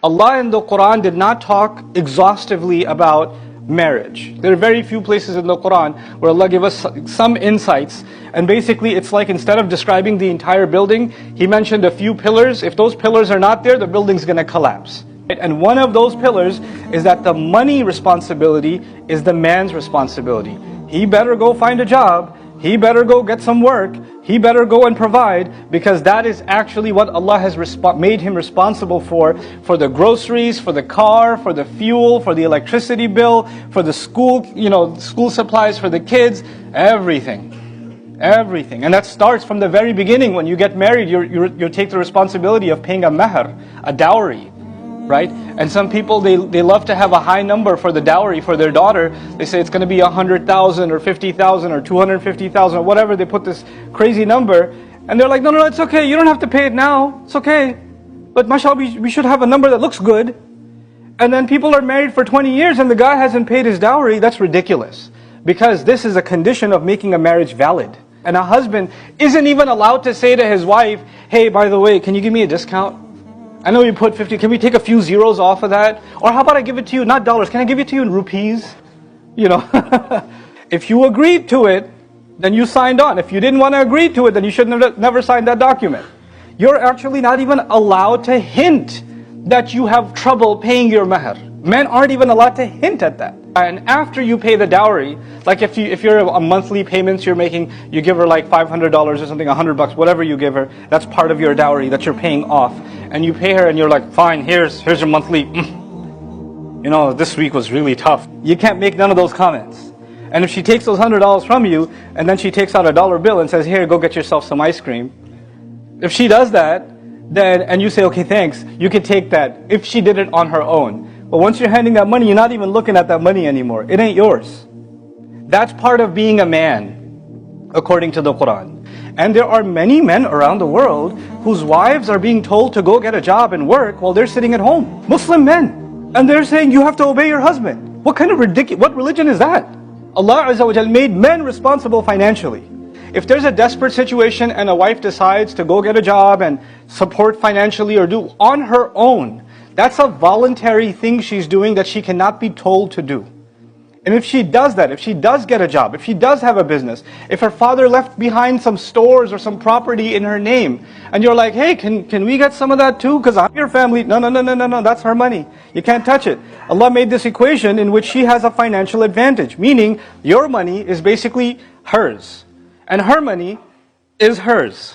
Allah in the Quran did not talk exhaustively about marriage. There are very few places in the Quran where Allah gives us some insights, and basically it's like instead of describing the entire building, He mentioned a few pillars. If those pillars are not there, the building's going to collapse. And one of those pillars is that the money responsibility is the man's responsibility. He better go find a job, he better go get some work, he better go and provide, because that is actually what Allah has made him responsible for the groceries, for the car, for the fuel, for the electricity bill, for the school, school supplies for the kids, everything. Everything. And that starts from the very beginning. When you get married, you take the responsibility of paying a mahr, a dowry. Right? And some people, they love to have a high number for the dowry for their daughter. They say it's going to be 100,000 or 50,000 or 250,000 or whatever. They put this crazy number, and they're like, no, it's okay. You don't have to pay it now. It's okay. But mashallah, we should have a number that looks good. And then people are married for 20 years and the guy hasn't paid his dowry. That's ridiculous. Because this is a condition of making a marriage valid. And a husband isn't even allowed to say to his wife, hey, by the way, can you give me a discount? I know you put 50, can we take a few zeros off of that? Or how about I give it to you, not dollars, can I give it to you in rupees? If you agreed to it, then you signed on. If you didn't want to agree to it, then you should never sign that document. You're actually not even allowed to hint that you have trouble paying your mahr. Men aren't even allowed to hint at that. And after you pay the dowry, like if you're a monthly payments you're making, you give her like $500 or something, $100, whatever you give her, that's part of your dowry that you're paying off. And you pay her and you're like, fine, here's your monthly, this week was really tough. You can't make none of those comments. And if she takes those $100 from you, and then she takes out a dollar bill and says, here, go get yourself some ice cream. If she does that, then, and you say, okay, thanks, you can take that if she did it on her own. But once you're handing that money, you're not even looking at that money anymore. It ain't yours. That's part of being a man, according to the Quran. And there are many men around the world whose wives are being told to go get a job and work while they're sitting at home. Muslim men. And they're saying you have to obey your husband. What kind of what religion is that? Allah Azza wa Jal made men responsible financially. If there's a desperate situation and a wife decides to go get a job and support financially or do on her own, that's a voluntary thing she's doing that she cannot be told to do. And if she does that, if she does get a job, if she does have a business, if her father left behind some stores or some property in her name, and you're like, hey, can we get some of that too? Because I'm your family. No, that's her money. You can't touch it. Allah made this equation in which she has a financial advantage, meaning your money is basically hers, and her money is hers.